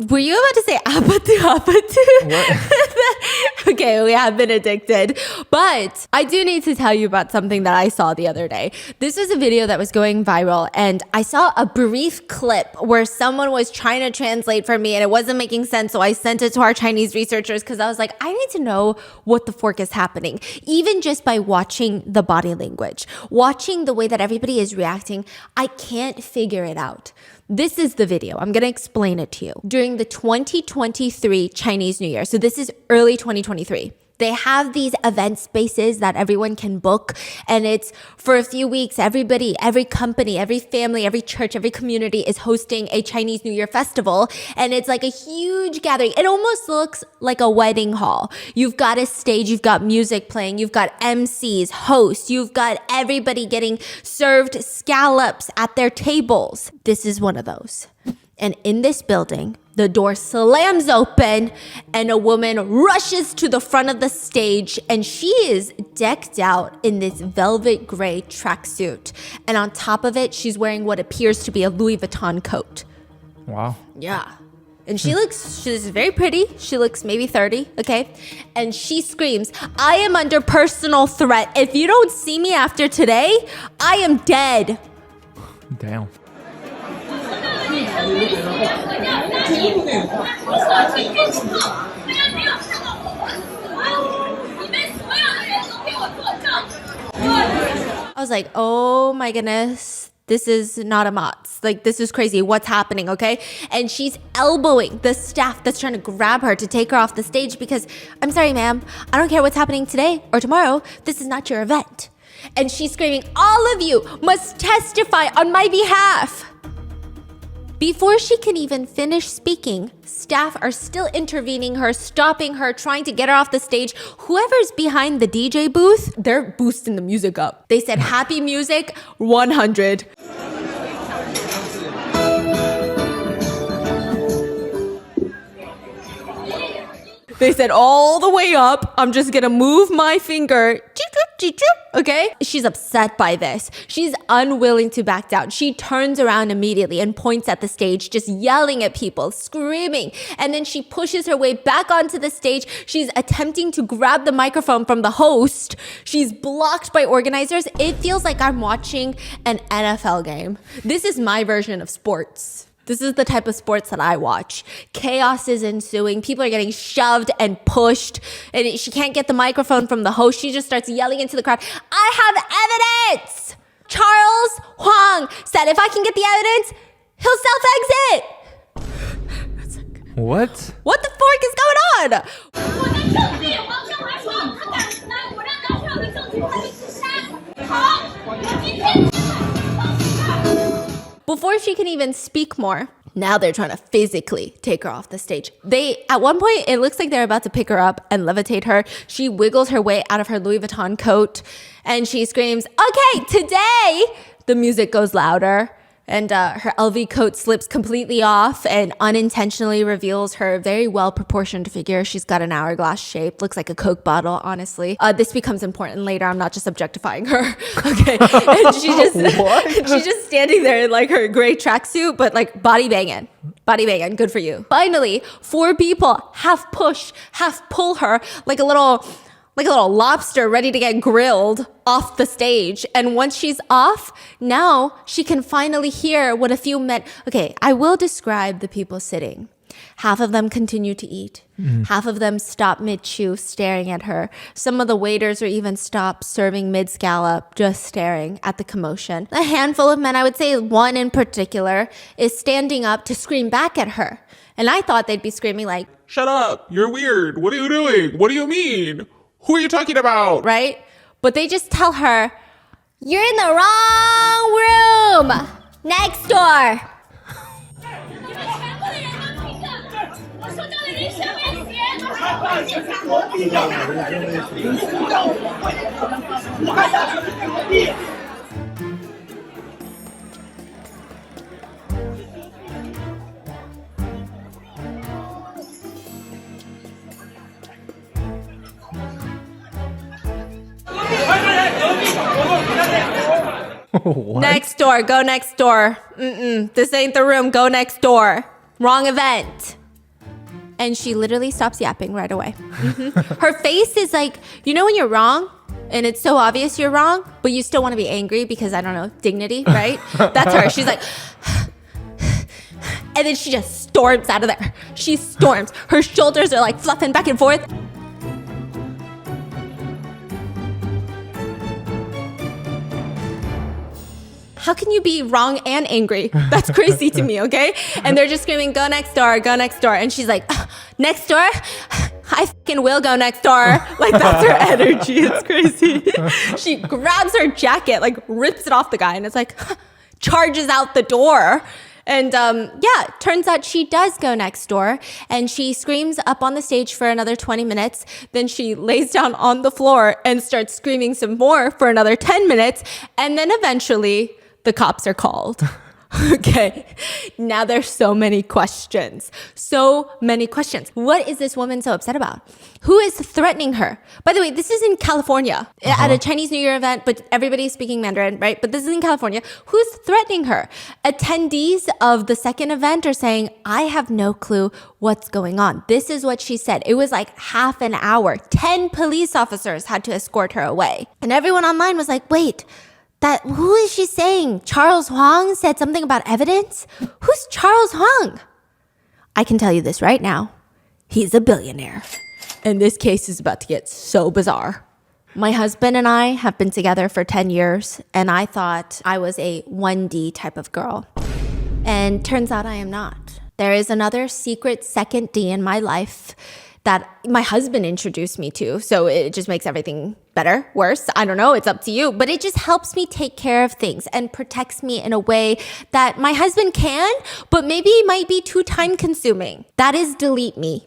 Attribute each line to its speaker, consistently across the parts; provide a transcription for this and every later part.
Speaker 1: Were you about to say apatu?
Speaker 2: What?
Speaker 1: Okay, we have been addicted. But I do need to tell you about something that I saw the other day. This was a video that was going viral, and I saw a brief clip where someone was trying to translate for me and it wasn't making sense. So I sent it to our Chinese researchers because I was like, I need to know what the fork is happening. Even just by watching the body language, watching the way that everybody is reacting, I can't figure it out. This is the video. I'm going to explain it to you. During the 2023 Chinese New Year, so this is early 2023, they have these event spaces that everyone can book, and it's for a few weeks. Everybody, every company, every family, every church, every community is hosting a Chinese New Year festival, and it's like a huge gathering. It almost looks like a wedding hall. You've got a stage, you've got music playing, you've got MCs, hosts, you've got everybody getting served scallops at their tables. This is one of those. And in this building, the door slams open and a woman rushes to the front of the stage, and she is decked out in this velvet gray tracksuit. And on top of it, she's wearing what appears to be a Louis Vuitton coat.
Speaker 2: Wow.
Speaker 1: Yeah. And she's very pretty. She looks maybe 30, okay? And she screams, I am under personal threat. If you don't see me after today, I am dead.
Speaker 2: Damn.
Speaker 1: I was like, oh my goodness, this is not a Mott's. Like, this is crazy. What's happening, okay? And she's elbowing the staff that's trying to grab her to take her off the stage because, I'm sorry, ma'am, I don't care what's happening today or tomorrow. This is not your event. And she's screaming, all of you must testify on my behalf. Before she can even finish speaking, staff are still intervening her, stopping her, trying to get her off the stage. Whoever's behind the DJ booth, they're boosting the music up. They said, happy music, 100. They said all the way up, I'm just gonna move my finger, okay? She's upset by this. She's unwilling to back down. She turns around immediately and points at the stage, just yelling at people, screaming. And then she pushes her way back onto the stage. She's attempting to grab the microphone from the host. She's blocked by organizers. It feels like I'm watching an NFL game. This is my version of sports. This is the type of sports that I watch. Chaos is ensuing. People are getting shoved and pushed. And she can't get the microphone from the host. She just starts yelling into the crowd, I have evidence! Charles Huang said if I can get the evidence, he'll self-exit.
Speaker 2: What?
Speaker 1: What the fork is going on? Before she can even speak more, now they're trying to physically take her off the stage. At one point, it looks like they're about to pick her up and levitate her. She wiggles her way out of her Louis Vuitton coat and she screams, okay, today, the music goes louder. And her LV coat slips completely off and unintentionally reveals her very well-proportioned figure. She's got an hourglass shape, looks like a Coke bottle, honestly. This becomes important later. I'm not just objectifying her. Okay. And she's just standing there in like her gray tracksuit, but like body banging. Body banging, good for you. Finally, 4 people half push, half pull her like a little lobster ready to get grilled off the stage. And once she's off, now she can finally hear what a few men... Okay, I will describe the people sitting. Half of them continue to eat. Half of them stop mid-chew, staring at her. Some of the waiters are even stopped serving mid-scallop, just staring at the commotion. A handful of men, I would say one in particular, is standing up to scream back at her. And I thought they'd be screaming like,
Speaker 3: shut up, you're weird, what are you doing? What do you mean? Who are you talking about?
Speaker 1: Right? But they just tell her, you're in the wrong room. Next door.
Speaker 2: What?
Speaker 1: Next door. Go next door. This ain't the room. Go next door. Wrong event. And she literally stops yapping right away. Her face is like, you know when you're wrong and it's so obvious you're wrong, but you still want to be angry because, I don't know, dignity, right? That's her. She's like... And then she just storms out of there. She storms. Her shoulders are like fluffing back and forth. How can you be wrong and angry? That's crazy to me, okay? And they're just screaming, go next door, go next door. And she's like, next door? I fucking will go next door. Like, that's her energy. It's crazy. She grabs her jacket, like rips it off the guy, and it's like, charges out the door. And turns out she does go next door, and she screams up on the stage for another 20 minutes. Then she lays down on the floor and starts screaming some more for another 10 minutes. And then eventually the cops are called. Okay, now there's so many questions. So many questions. What is this woman so upset about? Who is threatening her? By the way, this is in California at a Chinese New Year event, but everybody's speaking Mandarin, right? But this is in California. Who's threatening her? Attendees of the second event are saying, I have no clue what's going on. This is what she said. It was like half an hour. 10 police officers had to escort her away. And everyone online was like, wait, who is she saying? Charles Huang said something about evidence? Who's Charles Huang? I can tell you this right now. He's a billionaire. And this case is about to get so bizarre. My husband and I have been together for 10 years, and I thought I was a 1D type of girl. And turns out I am not. There is another secret second D in my life that my husband introduced me to. So it just makes everything better, worse. I don't know. It's up to you. But it just helps me take care of things and protects me in a way that my husband can, but maybe might be too time consuming. That is delete me.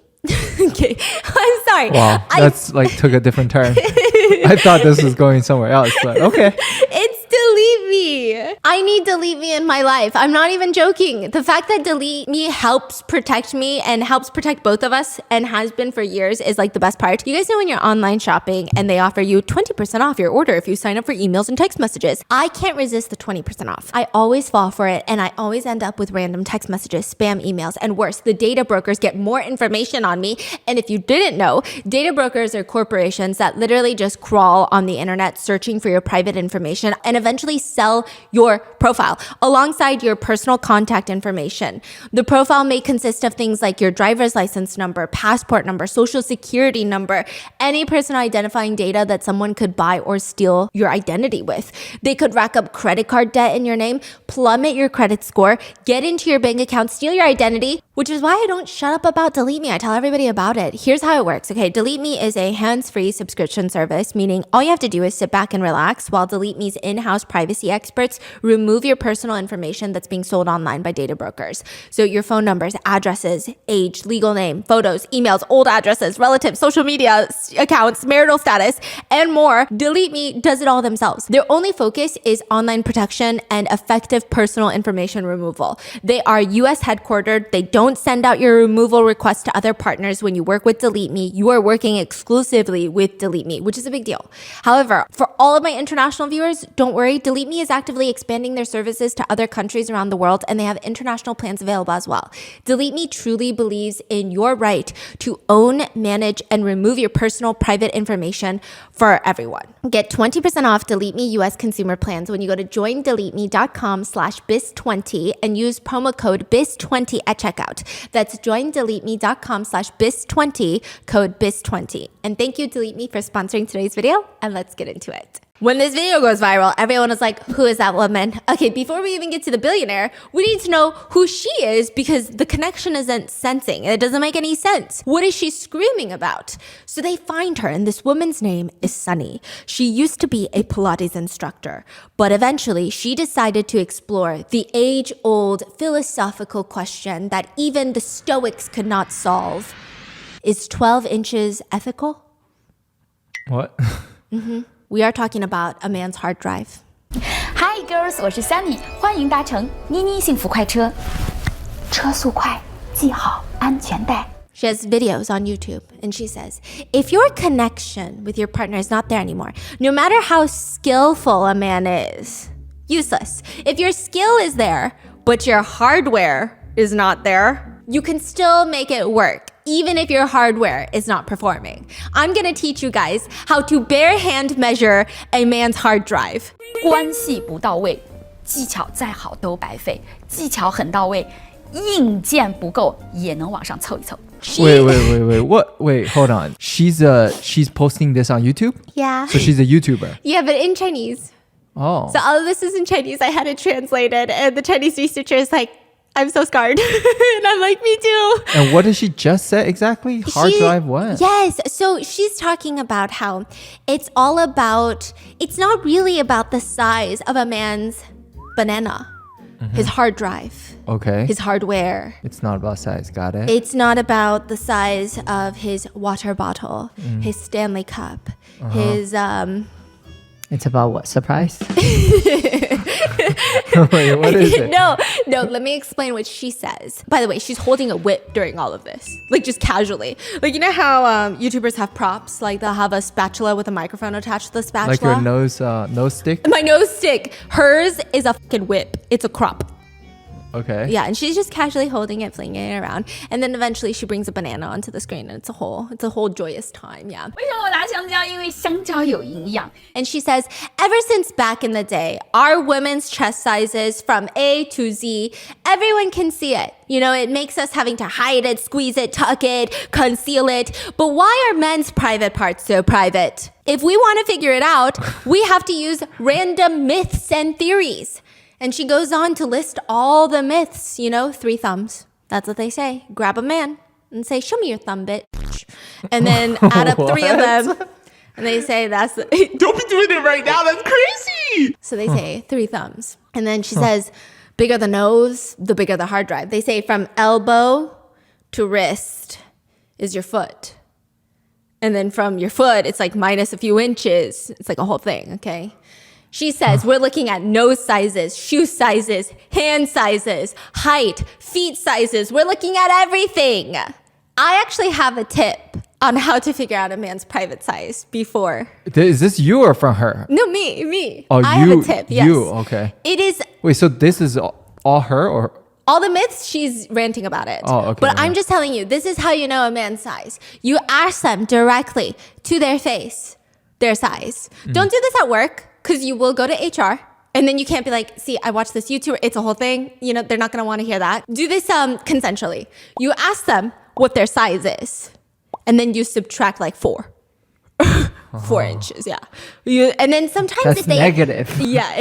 Speaker 1: Okay, I'm sorry.
Speaker 2: Wow, that's like took a different turn. I thought this was going somewhere else, but okay.
Speaker 1: It's delete me. I need delete me in my life. I'm not even joking. The fact that delete me helps protect me and helps protect both of us and has been for years is like the best part. You guys know when you're online shopping and they offer you 20% off your order if you sign up for emails and text messages. I can't resist the 20% off. I always fall for it, and I always end up with random text messages, spam emails, and worse, the data brokers get more information on me. And if you didn't know, data brokers are corporations that literally just crawl on the internet searching for your private information and eventually sell your profile alongside your personal contact information. The profile may consist of things like your driver's license number, passport number, social security number, any personal identifying data that someone could buy or steal your identity with. They could rack up credit card debt in your name, plummet your credit score, get into your bank account, steal your identity, which is why I don't shut up about Delete Me. I tell everybody about it. Here's how it works. Okay, Delete Me is a hands-free subscription service, meaning all you have to do is sit back and relax while Delete Me's in-house privacy experts remove your personal information that's being sold online by data brokers. So your phone numbers, addresses, age, legal name, photos, emails, old addresses, relatives, social media accounts, marital status, and more. Delete Me does it all themselves. Their only focus is online protection and effective personal information removal. They are US headquartered. They don't send out your removal requests to other partners when you work with Delete Me. You are working exclusively with Delete Me, which is a big deal. However, for all of my international viewers, don't worry. Delete Me is actively expanding their services to other countries around the world, and they have international plans available as well. Delete Me truly believes in your right to own, manage, and remove your personal private information for everyone. Get 20% off Delete Me US consumer plans when you go to joindeleteme.com/bis20 and use promo code bis20 at checkout. That's joindeleteme.com/bis20, code bis20. And thank you, Delete Me, for sponsoring today's video, and let's get into it. When this video goes viral, everyone is like, who is that woman? Okay, before we even get to the billionaire, we need to know who she is because the connection isn't sensing. It doesn't make any sense. What is she screaming about? So they find her, and this woman's name is Sunny. She used to be a Pilates instructor, but eventually she decided to explore the age-old philosophical question that even the Stoics could not solve. Is 12 inches ethical?
Speaker 2: What?
Speaker 1: We are talking about a man's hard drive.
Speaker 4: Hi girls， 我是 Sunny， 欢迎搭乘妮妮幸福快车，车速快，系好安全带。
Speaker 1: She has videos on YouTube, and she says, if your connection with your partner is not there anymore, no matter how skillful a man is, Useless. If your skill is there, but your hardware is not there, you can still make it work, even if your hardware is not performing. I'm gonna teach you guys how to bare hand measure a man's hard drive.
Speaker 4: 关系不到位，技巧再好都白费；技巧很到位，硬件不够也能往上凑一凑。
Speaker 2: Wait. What? Wait, hold on. She's posting this on YouTube?
Speaker 1: Yeah.
Speaker 2: So she's a YouTuber.
Speaker 1: Yeah, but in Chinese.
Speaker 2: Oh.
Speaker 1: So all of this is in Chinese. I had it translated, and the Chinese researcher is like, I'm so scarred. And I'm like, me too.
Speaker 2: And what did she just say exactly? Hard drive what?
Speaker 1: Yes. So she's talking about how it's all about, it's not really about the size of a man's banana, his hard drive,
Speaker 2: Okay.
Speaker 1: his hardware.
Speaker 2: It's not about size. Got it.
Speaker 1: It's not about the size of his water bottle, his Stanley cup, his,
Speaker 5: It's about what? Surprise?
Speaker 2: Wait, what is it?
Speaker 1: No, let me explain what she says. By the way, she's holding a whip during all of this, like just casually. Like, you know how YouTubers have props? Like they'll have a spatula with a microphone attached to the spatula.
Speaker 2: Like your nose stick?
Speaker 1: My nose stick. Hers is a fucking whip. It's a crop.
Speaker 2: Okay.
Speaker 1: Yeah, and she's just casually holding it, flinging it around, and then eventually she brings a banana onto the screen, and it's a whole joyous time. Yeah.
Speaker 4: 为什么我拿香蕉？因为香蕉有营养。
Speaker 1: And she says, ever since back in the day, our women's chest sizes from A to Z, everyone can see it. You know, it makes us having to hide it, squeeze it, tuck it, conceal it. But why are men's private parts so private? If we want to figure it out, we have to use random myths and theories. And she goes on to list all the myths, 3 thumbs. That's what they say. Grab a man and say, show me your thumb, bitch. And then add up 3 of them. And they say that's...
Speaker 3: Don't be doing it right now. That's crazy.
Speaker 1: So they say 3 thumbs. And then she says, bigger the nose, the bigger the hard drive. They say from elbow to wrist is your foot. And then from your foot, it's like minus a few inches. It's like a whole thing, okay? She says we're looking at nose sizes, shoe sizes, hand sizes, height, feet sizes. We're looking at everything. I actually have a tip on how to figure out a man's private size before.
Speaker 2: Is this you or from her?
Speaker 1: No, me.
Speaker 2: Oh,
Speaker 1: I have a tip, yes.
Speaker 2: You, okay.
Speaker 1: It is
Speaker 2: Wait, so this is all her or?
Speaker 1: all the myths, she's ranting about it.
Speaker 2: Oh, okay.
Speaker 1: But I'm just telling you, this is how you know a man's size. You ask them directly to their face, their size. Don't do this at work, because you will go to HR. And then you can't be like, see, I watched this YouTuber. It's a whole thing. They're not going to want to hear that. Do this consensually. You ask them what their size is. And then you subtract like 4. 4 inches, yeah. And then sometimes
Speaker 5: That's
Speaker 1: if they...
Speaker 5: negative.
Speaker 1: Yeah.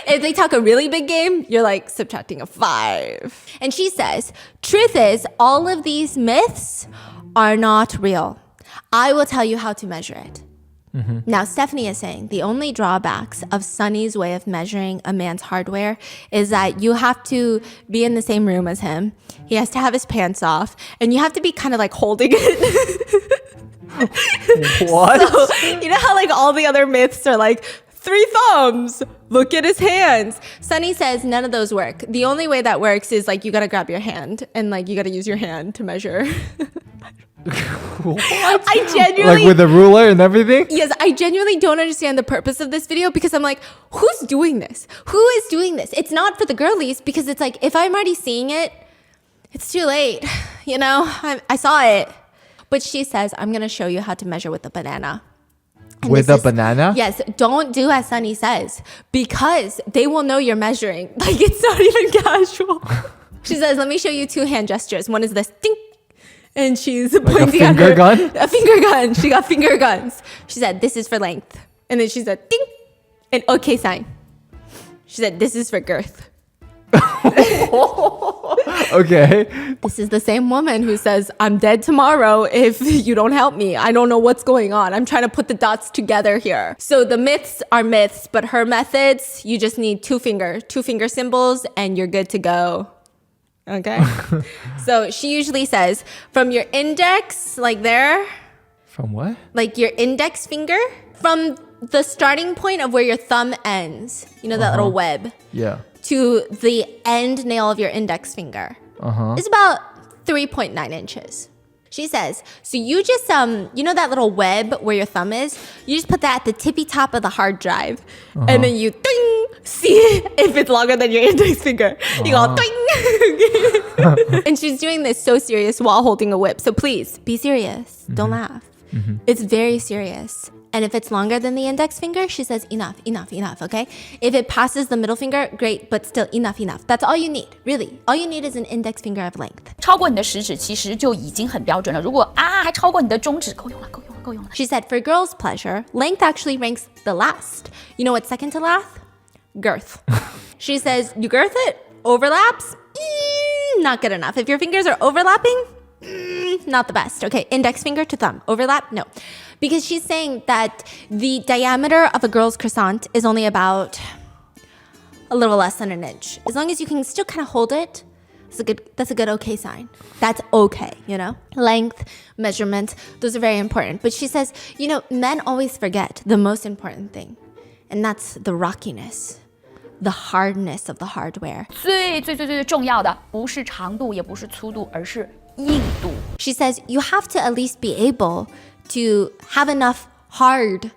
Speaker 1: If they talk a really big game, you're like subtracting a 5. And she says, truth is, all of these myths are not real. I will tell you how to measure it. Now, Stephanie is saying the only drawbacks of Sunny's way of measuring a man's hardware is that you have to be in the same room as him. He has to have his pants off, and you have to be kind of like holding it.
Speaker 2: What?
Speaker 1: So, you know how like all the other myths are like 3 thumbs, look at his hands. Sunny says none of those work. The only way that works is like you gotta grab your hand and like you gotta use your hand to measure. I genuinely...
Speaker 2: Like with a ruler and everything?
Speaker 1: Yes, I genuinely don't understand the purpose of this video because I'm like, who's doing this? Who is doing this? It's not for the girlies because it's like, if I'm already seeing it, it's too late. I saw it. But she says, I'm going to show you how to measure with a banana. And
Speaker 2: With
Speaker 1: this
Speaker 2: a banana?
Speaker 1: Yes, don't do as Sunny says because they will know you're measuring. Like, it's not even casual. She says, let me show you 2 hand gestures. One is this, ding. And she's pointing at her. A finger gun. She got finger guns. She said, this is for length. And then she said, ding. An okay sign. She said, this is for girth.
Speaker 2: Okay.
Speaker 1: This is the same woman who says, I'm dead tomorrow if you don't help me. I don't know what's going on. I'm trying to put the dots together here. So the myths are myths, but her methods, you just need 2 finger symbols and you're good to go. Okay? So she usually says, from your index, like there.
Speaker 2: From what?
Speaker 1: Like your index finger. From the starting point of where your thumb ends. You know, that little web.
Speaker 2: Yeah.
Speaker 1: To the end nail of your index finger. It's about 3.9 inches. She says, so you just, you know that little web where your thumb is? You just put that at the tippy top of the hard drive. And then you ding, see if it's longer than your index finger. You go ding. And she's doing this so serious while holding a whip. So please, be serious. Don't laugh. It's very serious. And if it's longer than the index finger, she says enough, enough, enough, okay? If it passes the middle finger, great, but still enough, enough. That's all you need, really. All you need is an index finger of length.
Speaker 4: 超过你的食指其实就已经很标准了。如果还超过你的中指，够用了，够用了，够用了。
Speaker 1: She said for girls' pleasure, length actually ranks the last. You know what's second to last? Girth. She says you girth it, overlaps, not good enough. If your fingers are overlapping, not the best. Okay, index finger to thumb. Overlap? No. Because she's saying that the diameter of a girl's croissant is only about a little less than an inch. As long as you can still kind of hold it, that's a good okay sign. That's okay, you know? Length, measurement, those are very important. But she says, you know, men always forget the most important thing, and that's the rockiness, the hardness of the hardware.
Speaker 4: 最重要的不是长度，也不是粗度，而是硬度。
Speaker 1: She says you have to at least be able to have enough hard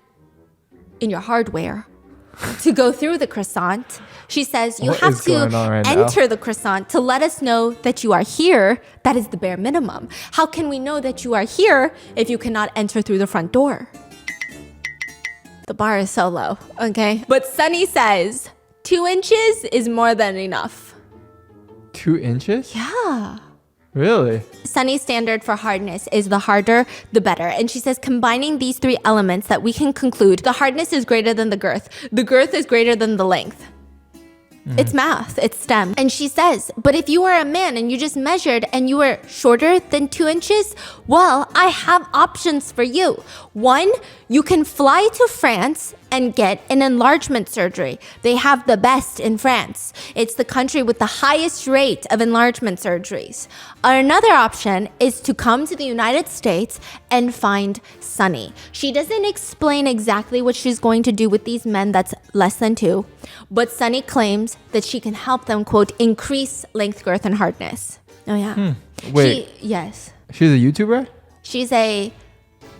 Speaker 1: in your hardware to go through the croissant. She says you
Speaker 2: What
Speaker 1: have
Speaker 2: is going on right now?
Speaker 1: enter the croissant to let us know that you are here. That is the bare minimum. How can we know that you are here if you cannot enter through the front door? The bar is so low, okay? But Sunny says 2 inches is more than enough.
Speaker 2: 2 inches?
Speaker 1: Yeah.
Speaker 2: Really?
Speaker 1: Sunny's standard for hardness is the harder, the better. And she says combining these 3 elements that we can conclude the hardness is greater than the girth is greater than the length. It's math, it's STEM. And she says, but if you were a man and you just measured and you were shorter than 2 inches, well, I have options for you. 1, you can fly to France and get an enlargement surgery. They have the best in France. It's the country with the highest rate of enlargement surgeries. Another option is to come to the United States and find Sunny. She doesn't explain exactly what she's going to do with these men that's less than 2, but Sunny claims that she can help them, quote, increase length, girth, and hardness. Oh, yeah.
Speaker 2: Wait.
Speaker 1: Yes.
Speaker 2: She's a YouTuber?
Speaker 1: She's a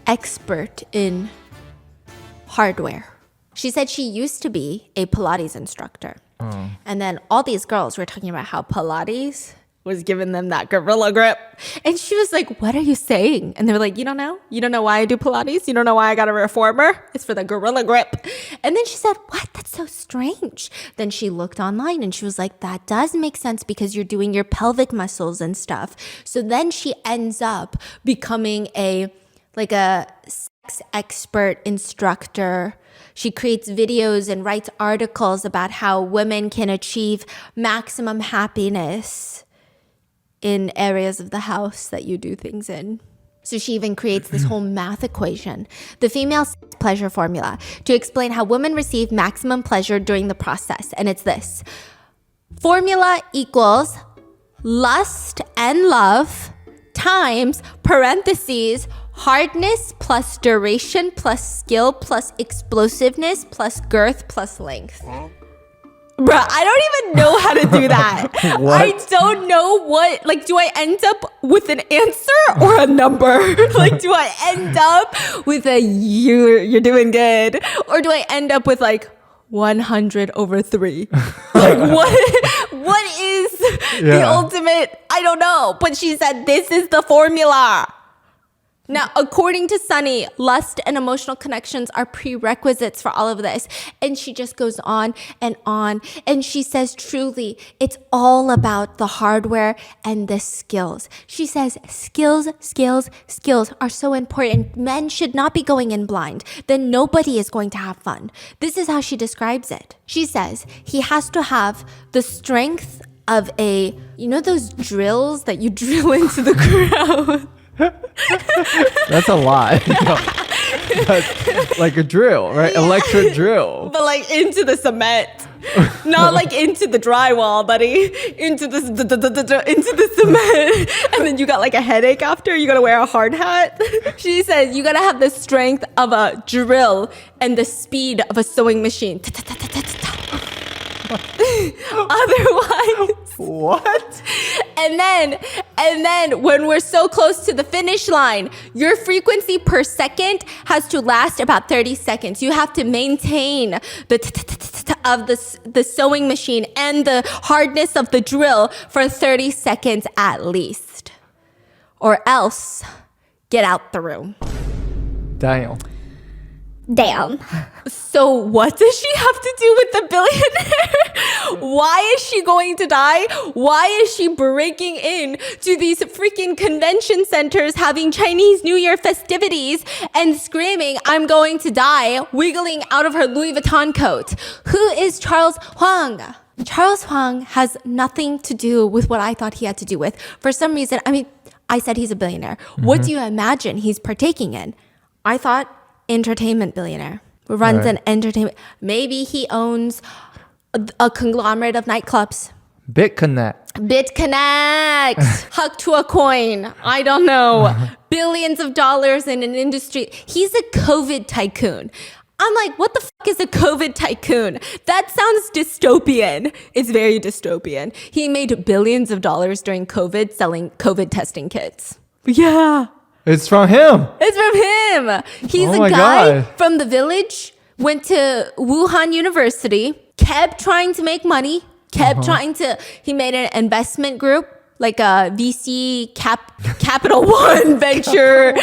Speaker 1: expert in hardware. She said she used to be a Pilates instructor. And then all these girls were talking about how Pilates was giving them that gorilla grip. And she was like, what are you saying? And they were like, you don't know? You don't know why I do Pilates? You don't know why I got a reformer? It's for the gorilla grip. And then she said, what? That's so strange. Then she looked online and she was like, that does make sense because you're doing your pelvic muscles and stuff. So then she ends up becoming a sex expert instructor. She creates videos and writes articles about how women can achieve maximum happiness in areas of the house that you do things in. So she even creates this whole math equation, the female pleasure formula, to explain how women receive maximum pleasure during the process. And it's this. Formula equals lust and love times parentheses hardness plus duration plus skill plus explosiveness plus girth plus length. Bruh, I don't even know how to do that.
Speaker 2: What?
Speaker 1: I don't know what, like, do I end up with an answer or a number? Like, do I end up with a you're doing good? Or do I end up with like 100 over 3? Like, what is the ultimate? I don't know. But she said, this is the formula. Now, according to Sunny, lust and emotional connections are prerequisites for all of this. And she just goes on. And she says, truly, it's all about the hardware and the skills. She says, skills are so important. Men should not be going in blind. Then nobody is going to have fun. This is how she describes it. She says, he has to have the strength of you know those drills that you drill into the ground?
Speaker 2: That's a lot. That's like a drill, right? Electric drill.
Speaker 1: But like into the cement. Not like into the drywall, buddy. Into the cement. And then you got like a headache after. You gotta wear a hard hat. She says you gotta have the strength of a drill and the speed of a sewing machine. Otherwise,
Speaker 2: What?
Speaker 1: and then And then when we're so close to the finish line, your frequency per second has to last about 30 seconds. You have to maintain the of the sewing machine and the hardness of the drill for 30 seconds at least. Or else, get out the room.
Speaker 2: Daniel.
Speaker 4: Damn.
Speaker 1: So what does she have to do with the billionaire? Why is she going to die? Why is she breaking in to these freaking convention centers having Chinese New Year festivities and screaming, I'm going to die, wiggling out of her Louis Vuitton coat? Who is Charles Huang? Charles Huang has nothing to do with what I thought he had to do with. For some reason, I mean, I said he's a billionaire. What do you imagine he's partaking in? I thought entertainment billionaire. Runs an entertainment. Maybe he owns a conglomerate of nightclubs.
Speaker 2: BitConnect.
Speaker 1: Huck to a coin. I don't know. Billions of dollars in an industry. He's a COVID tycoon. I'm like, what the fuck is a COVID tycoon? That sounds dystopian. It's very dystopian. He made billions of dollars during COVID selling COVID testing kits. Yeah.
Speaker 2: It's from him.
Speaker 1: It's from him. He's
Speaker 2: Oh
Speaker 1: a
Speaker 2: my
Speaker 1: guy
Speaker 2: God.
Speaker 1: from the village, went to Wuhan University, kept trying to make money, he made an investment group, like a VC Capital One venture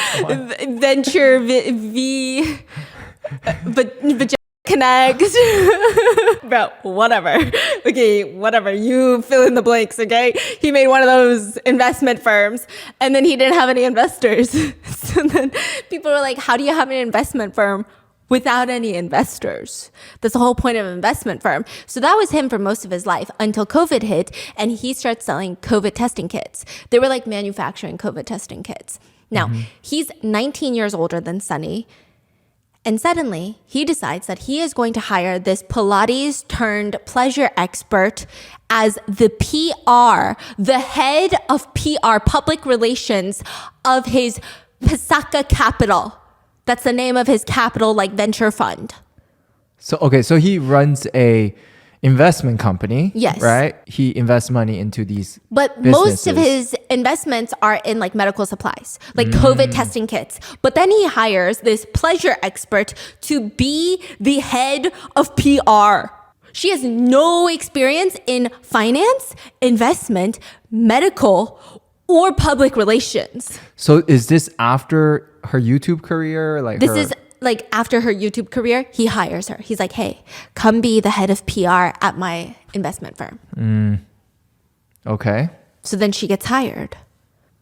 Speaker 1: Connect. Bro, whatever. Okay, whatever. You fill in the blanks, okay? He made one of those investment firms and then he didn't have any investors. So then people were like, how do you have an investment firm without any investors? That's the whole point of an investment firm. So that was him for most of his life until COVID hit and he started selling COVID testing kits. They were like manufacturing COVID testing kits. Now, he's 19 years older than Sunny. And suddenly, he decides that he is going to hire this Pilates turned pleasure expert as the PR, the head of PR, public relations of his Pasaka Capital. That's the name of his capital, like venture fund.
Speaker 2: So he runs a investment company.
Speaker 1: Yes.
Speaker 2: Right? He invests money into these
Speaker 1: But
Speaker 2: businesses.
Speaker 1: most of his investments are in like medical supplies, like COVID testing kits. But then he hires this pleasure expert to be the head of PR. She has no experience in finance, investment, medical, or public relations.
Speaker 2: So is this after her YouTube career?
Speaker 1: This is like after her YouTube career, he hires her. He's like, hey, come be the head of PR at my investment firm.
Speaker 2: Okay.
Speaker 1: So then she gets hired.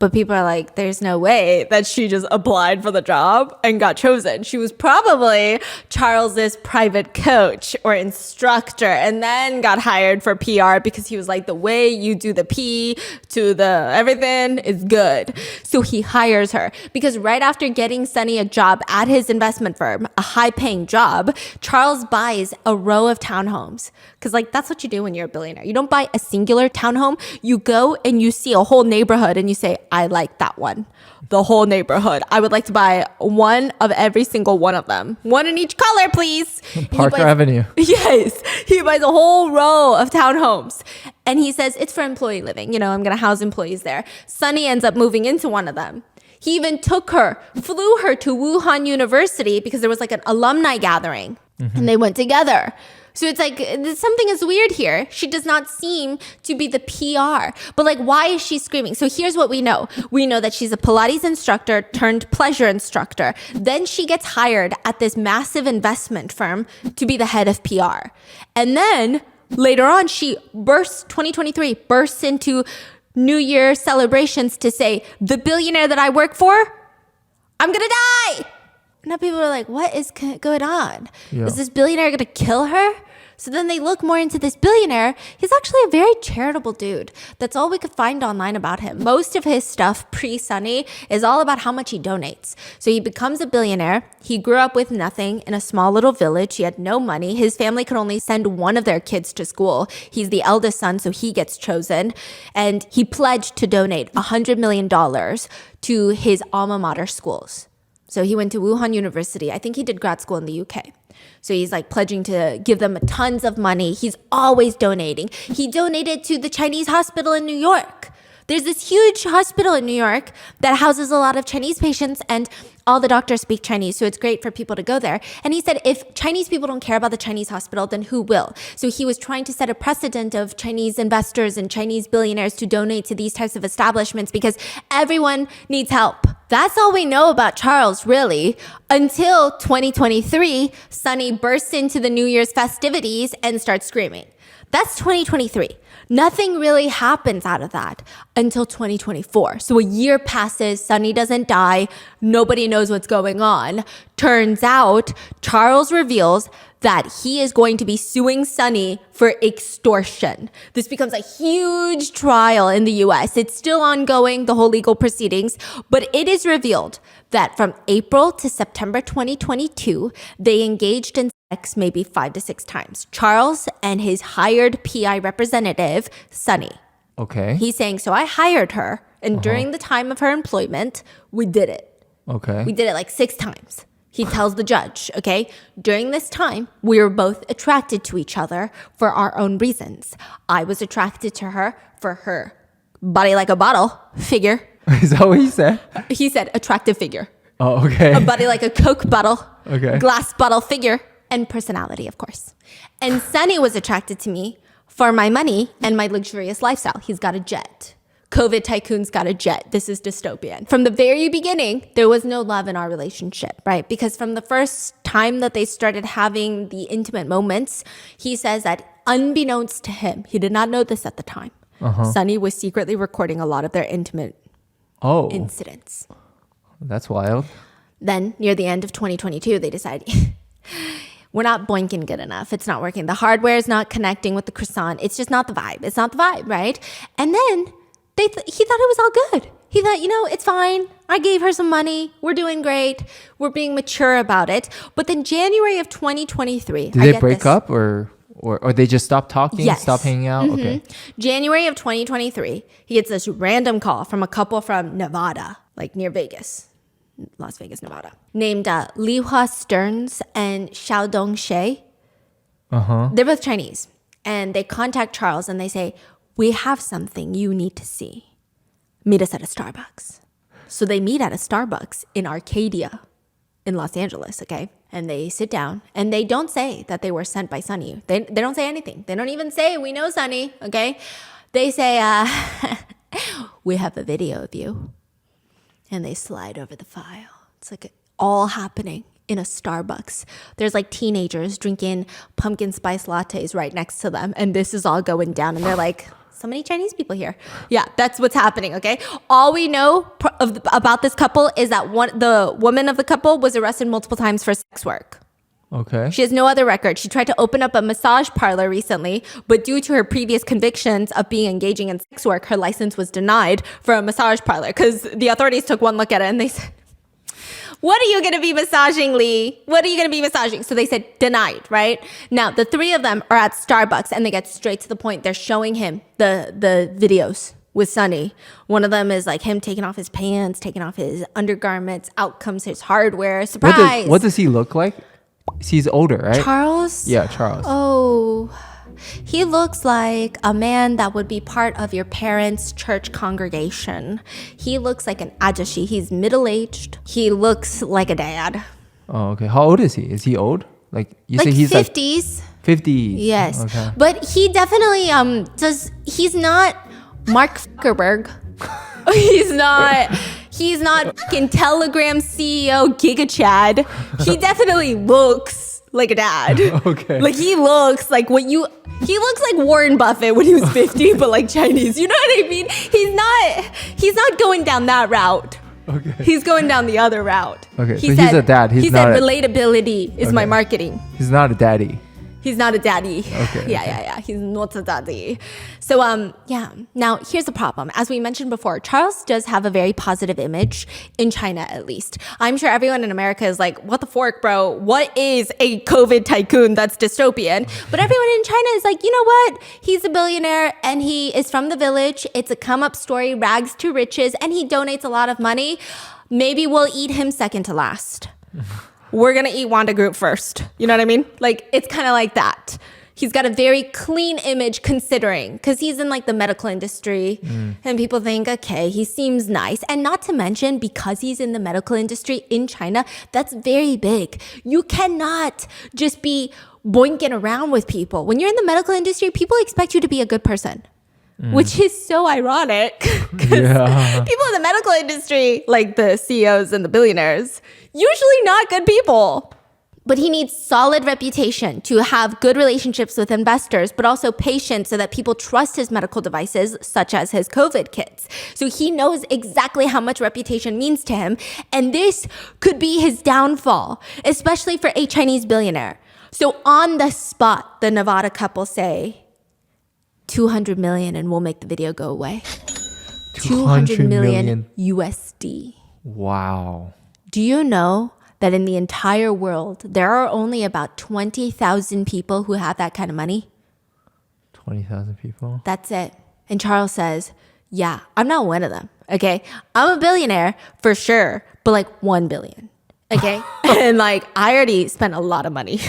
Speaker 1: But people are like, there's no way that she just applied for the job and got chosen. She was probably Charles's private coach or instructor and then got hired for PR because he was like, the way you do the P to the everything is good. So he hires her because right after getting Sunny a job at his investment firm, a high paying job, Charles buys a row of townhomes. Because like, that's what you do when you're a billionaire. You don't buy a singular townhome. You go and you see a whole neighborhood and you say, I like that one. The whole neighborhood. I would like to buy one of every single one of them. One in each color, please.
Speaker 2: Parker Avenue.
Speaker 1: Yes. He buys a whole row of townhomes. And he says, it's for employee living. You know, I'm going to house employees there. Sunny ends up moving into one of them. He even flew her to Wuhan University because there was like an alumni gathering. And they went together. So it's like, something is weird here. She does not seem to be the PR. But like, why is she screaming? So here's what we know. We know that she's a Pilates instructor turned pleasure instructor. Then she gets hired at this massive investment firm to be the head of PR. And then later on, she 2023 bursts into New Year celebrations to say, the billionaire that I work for, I'm gonna die. Now people are like, what is going on?
Speaker 2: Yeah.
Speaker 1: Is this billionaire going to kill her? So then they look more into this billionaire. He's actually a very charitable dude. That's all we could find online about him. Most of his stuff pre-Sunny is all about how much he donates. So he becomes a billionaire. He grew up with nothing in a small little village. He had no money. His family could only send one of their kids to school. He's the eldest son, so he gets chosen. And he pledged to donate $100 million to his alma mater schools. So he went to Wuhan University. I think he did grad school in the UK. So he's like pledging to give them tons of money. He's always donating. He donated to the Chinese hospital in New York. There's this huge hospital in New York that houses a lot of Chinese patients, and all the doctors speak Chinese, so it's great for people to go there. And he said, if Chinese people don't care about the Chinese hospital, then who will? So he was trying to set a precedent of Chinese investors and Chinese billionaires to donate to these types of establishments because everyone needs help. That's all we know about Charles, really, until 2023, Sunny bursts into the New Year's festivities and starts screaming. That's 2023. Nothing really happens out of that until 2024. So a year passes, Sunny doesn't die, nobody knows what's going on. Turns out, Charles reveals that he is going to be suing Sunny for extortion. This becomes a huge trial in the US. It's still ongoing, the whole legal proceedings, but it is revealed that from April to September 2022, they engaged in sex maybe 5 to 6 times. Charles and his hired PI representative, Sunny.
Speaker 2: Okay.
Speaker 1: He's saying, so I hired her, and during the time of her employment, we did it.
Speaker 2: Okay.
Speaker 1: We did it like 6 times. He tells the judge, okay, during this time, we were both attracted to each other for our own reasons. I was attracted to her for her body like a bottle figure.
Speaker 2: Is that what he said?
Speaker 1: He said attractive figure.
Speaker 2: Oh, okay.
Speaker 1: A body like a Coke bottle,
Speaker 2: Okay.
Speaker 1: glass bottle figure, and personality, of course. And Sunny was attracted to me for my money and my luxurious lifestyle. He's got a jet. COVID tycoon's got a jet. This is dystopian. From the very beginning, there was no love in our relationship, right? Because from the first time that they started having the intimate moments, he says that unbeknownst to him, he did not know this at the time, Sunny was secretly recording a lot of their intimate
Speaker 2: Oh,
Speaker 1: incidents.
Speaker 2: that's wild.
Speaker 1: Then near the end of 2022, they decide we're not boinking good enough. It's not working. The hardware is not connecting with the croissant. It's just not the vibe. It's not the vibe, right? And then he thought it was all good. He thought, it's fine. I gave her some money. We're doing great. We're being mature about it. But then January of 2023.
Speaker 2: Did they break up or they just stop talking,
Speaker 1: Yes.
Speaker 2: stop hanging out? Okay.
Speaker 1: January of 2023, he gets this random call from a couple from Nevada, like near Vegas, Las Vegas, Nevada, named Li Hua Stearns and Xiao Dong Shay. They're both Chinese. And they contact Charles and they say, we have something you need to see. Meet us at a Starbucks. So they meet at a Starbucks in Arcadia in Los Angeles, okay? And they sit down and they don't say that they were sent by Sunny. They don't say anything. They don't even say, we know Sunny, okay? They say, we have a video of you. And they slide over the file. It's like all happening in a Starbucks. There's like teenagers drinking pumpkin spice lattes right next to them. And this is all going down. And they're like, so many Chinese people here. Yeah, that's what's happening, okay? All we know about this couple is that the woman of the couple was arrested multiple times for sex work.
Speaker 2: Okay.
Speaker 1: She has no other record. She tried to open up a massage parlor recently, but due to her previous convictions of engaging in sex work, her license was denied for a massage parlor because the authorities took one look at it and they said, what are you going to be massaging, Lee? What are you going to be massaging? So they said denied, right? Now, the 3 of them are at Starbucks and they get straight to the point. They're showing him the videos with Sunny. One of them is like him taking off his pants, taking off his undergarments. Out comes his hardware. Surprise.
Speaker 2: What does he look like? He's older, right?
Speaker 1: Charles?
Speaker 2: Yeah, Charles.
Speaker 1: Oh, he looks like a man that would be part of your parents' church congregation. He looks like an ajashi. He's middle-aged. He looks like a dad.
Speaker 2: Oh, okay. How old is he? Is he old? Like you
Speaker 1: Like
Speaker 2: say he's
Speaker 1: 50s.
Speaker 2: like 50.
Speaker 1: Yes.
Speaker 2: Okay.
Speaker 1: But he definitely he's not Mark Zuckerberg. He's not fucking Telegram CEO Giga Chad. He definitely looks like a dad.
Speaker 2: Okay.
Speaker 1: Like he looks like he looks like Warren Buffett when he was 50, but like Chinese. You know what I mean? He's not going down that route.
Speaker 2: Okay.
Speaker 1: He's going down the other route.
Speaker 2: Okay, so he's a dad. He
Speaker 1: said relatability is my marketing.
Speaker 2: He's not a daddy.
Speaker 1: He's not a daddy.
Speaker 2: Okay.
Speaker 1: Yeah. He's not a daddy. So, yeah. Now, here's the problem. As we mentioned before, Charles does have a very positive image in China, at least. I'm sure everyone in America is like, what the fork, bro? What is a COVID tycoon that's dystopian? But everyone in China is like, you know what? He's a billionaire and he is from the village. It's a come up story, rags to riches, and he donates a lot of money. Maybe we'll eat him second to last. We're going to eat Wanda Group first. You know what I mean? Like, it's kind of like that. He's got a very clean image considering, because he's in like the medical industry and people think, okay, he seems nice. And not to mention, because he's in the medical industry in China, that's very big. You cannot just be boinking around with people. When you're in the medical industry, people expect you to be a good person, which is so ironic because people in the medical industry, like the CEOs and the billionaires, usually not good people. But he needs solid reputation to have good relationships with investors, but also patience so that people trust his medical devices, such as his COVID kits. So he knows exactly how much reputation means to him. And this could be his downfall, especially for a Chinese billionaire. So on the spot, the Nevada couple say, 200 million and we'll make the video go away. 200 million USD.
Speaker 2: Wow.
Speaker 1: Do you know that in the entire world, there are only about 20,000 people who have that kind of money?
Speaker 2: 20,000 people?
Speaker 1: That's it. And Charles says, yeah, I'm not one of them, okay? I'm a billionaire for sure, but like 1 billion, okay? And like, I already spent a lot of money.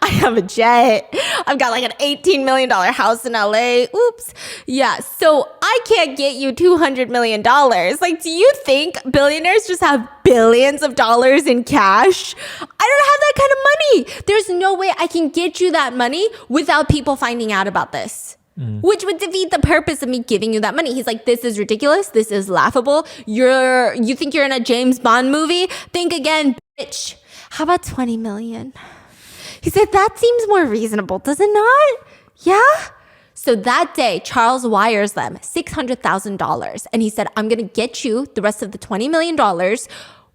Speaker 1: I have a jet. I've got like an $18 million house in LA. Oops. Yeah. So I can't get you $200 million. Like, do you think billionaires just have billions of dollars in cash? I don't have that kind of money. There's no way I can get you that money without people finding out about this. Which would defeat the purpose of me giving you that money. He's like, this is ridiculous. This is laughable. You think you're in a James Bond movie? Think again, bitch. How about 20 million? He said, that seems more reasonable, does it not? Yeah? So that day, Charles wires them $600,000. And he said, I'm going to get you the rest of the $20 million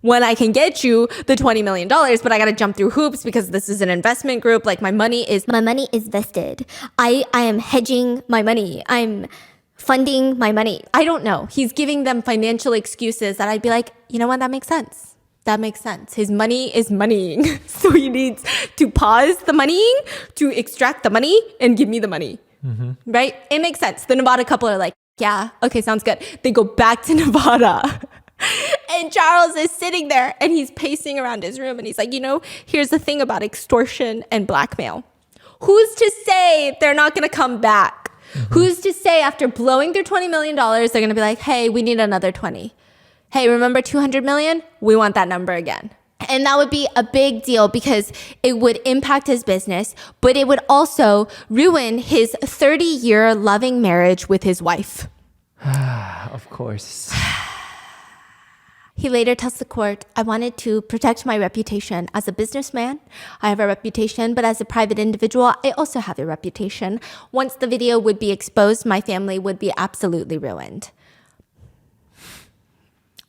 Speaker 1: when I can get you the $20 million, but I got to jump through hoops because this is an investment group. Like my money is vested. I am hedging my money. I'm funding my money. I don't know. He's giving them financial excuses that I'd be like, you know what? That makes sense. That makes sense. His money is moneying. So he needs to pause the moneying to extract the money and give me the money. Right? It makes sense. The Nevada couple are like, yeah, okay, sounds good. They go back to Nevada. And Charles is sitting there and he's pacing around his room and he's like, here's the thing about extortion and blackmail. Who's to say they're not going to come back? Who's to say after blowing their $20 million, they're going to be like, hey, we need another 20. Hey, remember 200 million? We want that number again. And that would be a big deal because it would impact his business, but it would also ruin his 30-year loving marriage with his wife.
Speaker 2: Of course.
Speaker 1: He later tells the court, I wanted to protect my reputation as a businessman. I have a reputation, but as a private individual, I also have a reputation. Once the video would be exposed, my family would be absolutely ruined.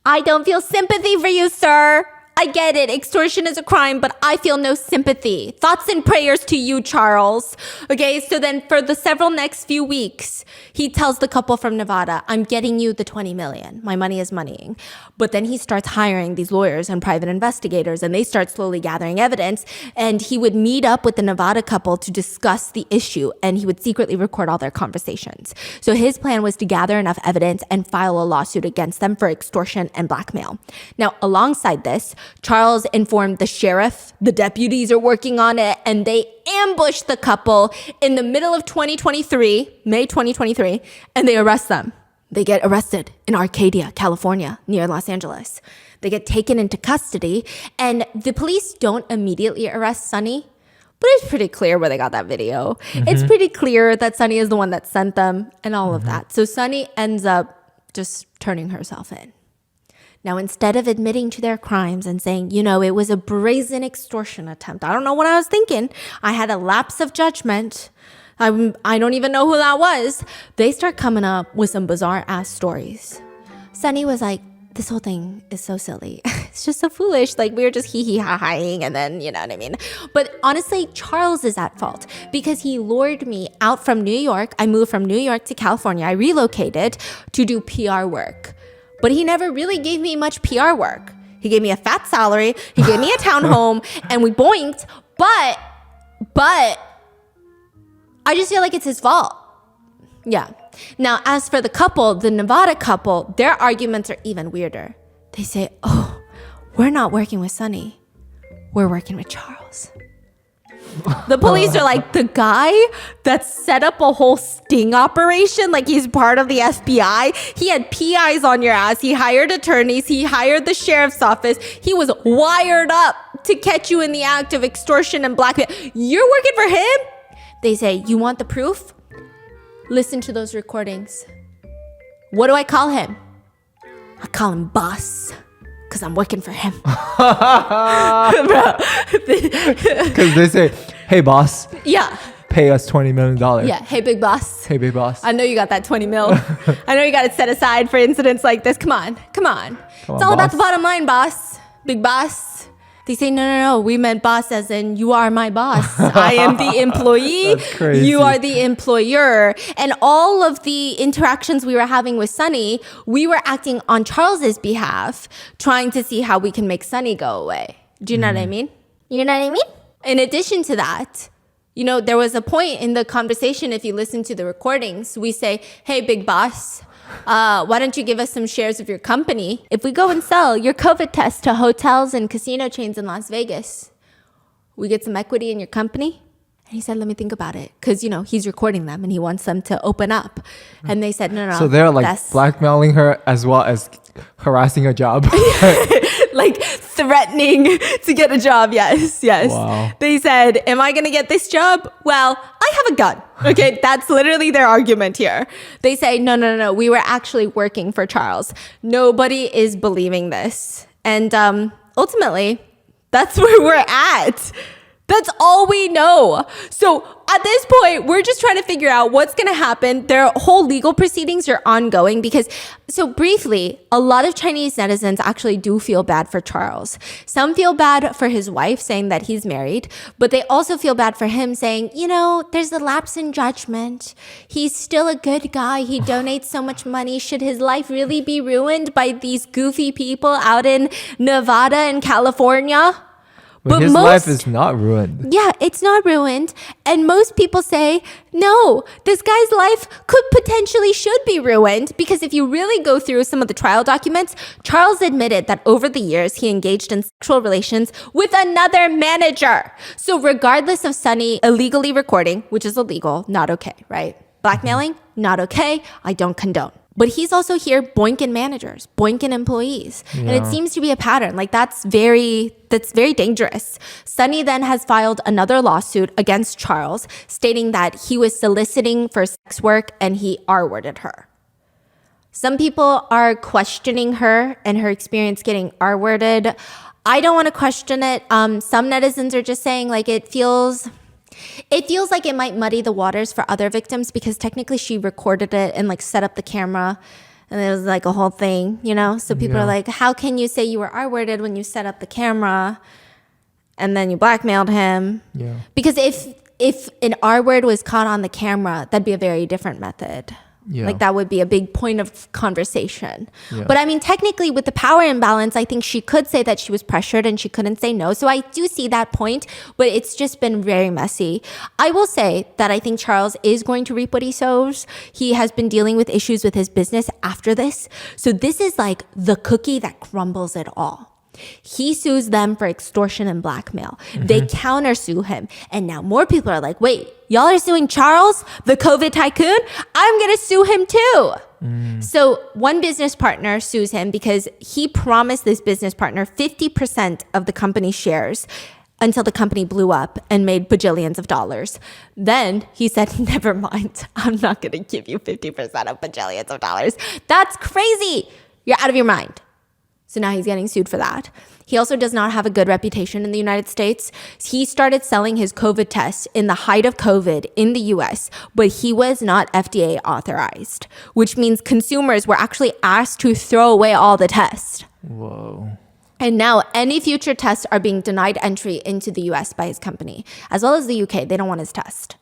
Speaker 1: I don't feel sympathy for you, sir. I get it. Extortion is a crime, but I feel no sympathy. Thoughts and prayers to you, Charles. Okay, so then for the several next few weeks, he tells the couple from Nevada, I'm getting you the 20 million. My money is moneying. But then he starts hiring these lawyers and private investigators, and they start slowly gathering evidence. And he would meet up with the Nevada couple to discuss the issue, and he would secretly record all their conversations. So his plan was to gather enough evidence and file a lawsuit against them for extortion and blackmail. Now, alongside this, Charles informed the sheriff, the deputies are working on it, and they ambushed the couple in the middle of 2023, May 2023, and they arrest them. They get arrested in Arcadia, California, near Los Angeles. They get taken into custody, and the police don't immediately arrest Sunny, but it's pretty clear where they got that video. It's pretty clear that Sunny is the one that sent them and all of that. So Sunny ends up just turning herself in. Now, instead of admitting to their crimes and saying, it was a brazen extortion attempt, I don't know what I was thinking. I had a lapse of judgment. I don't even know who that was. They start coming up with some bizarre ass stories. Sunny was like, this whole thing is so silly. It's just so foolish. Like we were just hee-hee-ha-haing and then, you know what I mean? But honestly, Charles is at fault because he lured me out from New York. I moved from New York to California. I relocated to do PR work. But he never really gave me much PR work. He gave me a fat salary. He gave me a townhome and we boinked. But I just feel like it's his fault. Yeah. Now, as for the couple, the Nevada couple, their arguments are even weirder. They say, oh, we're not working with Sunny. We're working with Charles. The police are like, the guy that set up a whole sting operation, like he's part of the FBI. He had PIs on your ass. He hired attorneys. He hired the sheriff's office. He was wired up to catch you in the act of extortion and blackmail. You're working for him? They say, you want the proof? Listen to those recordings. What do I call him? I call him boss. Because I'm working for him.
Speaker 2: Because they say, hey, boss,
Speaker 1: Yeah.
Speaker 2: pay us $20 million.
Speaker 1: Yeah. Hey, big boss.
Speaker 2: Hey, big boss.
Speaker 1: I know you got that 20 mil. I know you got it set aside for incidents like this. Come on. It's all about the bottom line, boss. Big boss. They say, no. We meant boss as in you are my boss. I am the employee.
Speaker 2: That's crazy.
Speaker 1: You are the employer. And all of the interactions we were having with Sunny, we were acting on Charles's behalf, trying to see how we can make Sunny go away. Do you know what I mean? You know what I mean? In addition to that, there was a point in the conversation, if you listen to the recordings, we say, hey, big boss, why don't you give us some shares of your company? If we go and sell your COVID test to hotels and casino chains in Las Vegas, we get some equity in your company? And he said, let me think about it. Because, he's recording them and he wants them to open up. And they said, no.
Speaker 2: So they're like blackmailing her as well as harassing a job.
Speaker 1: Like threatening to get a job. Yes.
Speaker 2: Wow.
Speaker 1: They said, am I going to get this job? Well, I have a gun. Okay. That's literally their argument here. They say, no. We were actually working for Charles. Nobody is believing this. And ultimately, that's where we're at. That's all we know. So at this point, we're just trying to figure out what's going to happen. Their whole legal proceedings are ongoing because, so briefly, a lot of Chinese netizens actually do feel bad for Charles. Some feel bad for his wife saying that he's married, but they also feel bad for him saying, there's a lapse in judgment. He's still a good guy. He donates so much money. Should his life really be ruined by these goofy people out in Nevada and California?
Speaker 2: But his life is not ruined.
Speaker 1: Yeah, it's not ruined. And most people say, no, this guy's life should be ruined. Because if you really go through some of the trial documents, Charles admitted that over the years, he engaged in sexual relations with another manager. So regardless of Sunny illegally recording, which is illegal, not okay, right? Blackmailing, not okay. I don't condone. But he's also here boinking managers, boinking employees. Yeah. And it seems to be a pattern. Like that's very dangerous. Sunny then has filed another lawsuit against Charles, stating that he was soliciting for sex work and he R-worded her. Some people are questioning her and her experience getting R-worded. I don't want to question it. Some netizens are just saying like it feels like it might muddy the waters for other victims because technically she recorded it and like set up the camera and it was like a whole thing, So people are like, how can you say you were R-worded when you set up the camera and then you blackmailed him? Yeah. Because if an R-word was caught on the camera, that'd be a very different method. Yeah. Like that would be a big point of conversation. Yeah. But I mean, technically with the power imbalance, I think she could say that she was pressured and she couldn't say no. So I do see that point, but it's just been very messy. I will say that I think Charles is going to reap what he sows. He has been dealing with issues with his business after this. So this is like the cookie that crumbles it all. He sues them for extortion and blackmail. Mm-hmm. They countersue him. And now more people are like, wait, y'all are suing Charles, the COVID tycoon? I'm going to sue him too. So one business partner sues him because he promised this business partner 50% of the company's shares until the company blew up and made bajillions of dollars. Then he said, never mind, I'm not going to give you 50% of bajillions of dollars. That's crazy. You're out of your mind. So now he's getting sued for that. He also does not have a good reputation in the United States. He started selling his COVID test in the height of COVID in the US, but he was not FDA authorized, which means consumers were actually asked to throw away all the tests.
Speaker 2: Whoa.
Speaker 1: And now any future tests are being denied entry into the US by his company, as well as the UK. They don't want his test.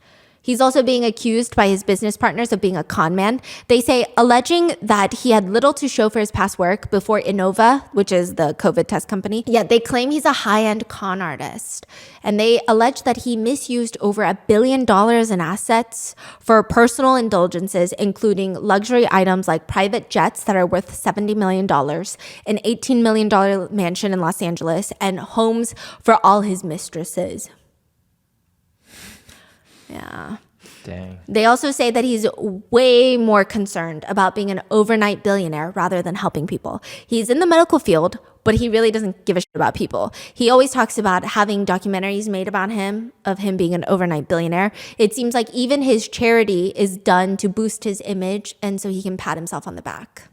Speaker 1: He's also being accused by his business partners of being a con man. They say alleging that he had little to show for his past work before Innova, which is the COVID test company. Yeah, they claim he's a high-end con artist. And they allege that he misused over $1 billion in assets for personal indulgences, including luxury items like private jets that are worth $70 million, an $18 million mansion in Los Angeles, and homes for all his mistresses. Yeah.
Speaker 2: Dang.
Speaker 1: They also say that he's way more concerned about being an overnight billionaire rather than helping people. He's in the medical field, but he really doesn't give a shit about people. He always talks about having documentaries made about him, of him being an overnight billionaire. It seems like even his charity is done to boost his image and so he can pat himself on the back.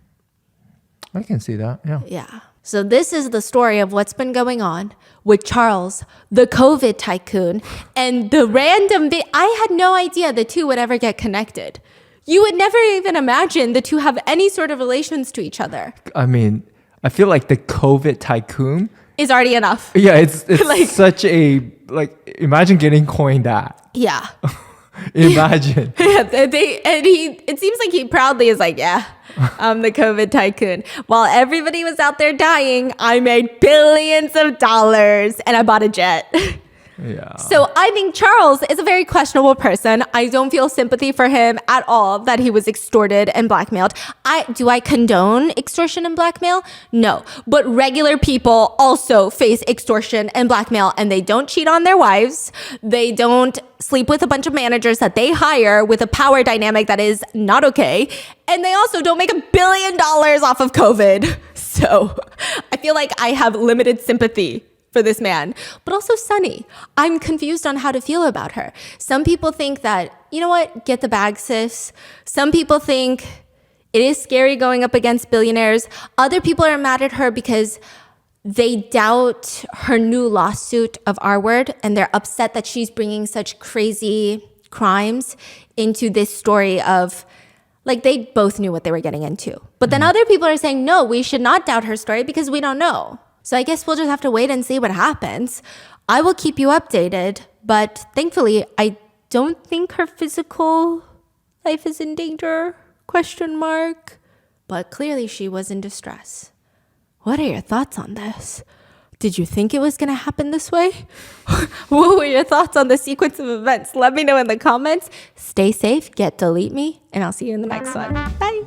Speaker 2: I can see that. Yeah.
Speaker 1: Yeah. So this is the story of what's been going on with Charles, the COVID tycoon, and the random bit. I had no idea the two would ever get connected. You would never even imagine the two have any sort of relations to each other.
Speaker 2: I mean, I feel like the COVID tycoon
Speaker 1: Is already enough.
Speaker 2: Yeah, it's
Speaker 1: Like-
Speaker 2: such a imagine getting coined that.
Speaker 1: Yeah.
Speaker 2: Imagine.
Speaker 1: It seems like he proudly is like, yeah, I'm the COVID tycoon. While everybody was out there dying, I made billions of dollars and I bought a jet.
Speaker 2: Yeah.
Speaker 1: So I think Charles is a very questionable person. I don't feel sympathy for him at all that he was extorted and blackmailed. Do I condone extortion and blackmail? No. But regular people also face extortion and blackmail, and they don't cheat on their wives. They don't sleep with a bunch of managers that they hire with a power dynamic that is not okay. And they also don't make $1 billion off of COVID. So I feel like I have limited sympathy for this man, but also Sunny. I'm confused on how to feel about her. Some people think that, you know what, get the bag, sis. Some people think it is scary going up against billionaires. Other people are mad at her because they doubt her new lawsuit of R word, and they're upset that she's bringing such crazy crimes into this story of, like, they both knew what they were getting into. But then other people are saying, no, we should not doubt her story because we don't know. So I guess we'll just have to wait and see what happens. I will keep you updated, but thankfully, I don't think her physical life is in danger, ? But clearly she was in distress. What are your thoughts on this? Did you think it was going to happen this way? What were your thoughts on the sequence of events? Let me know in the comments. Stay safe, get delete me, and I'll see you in the next one. Bye.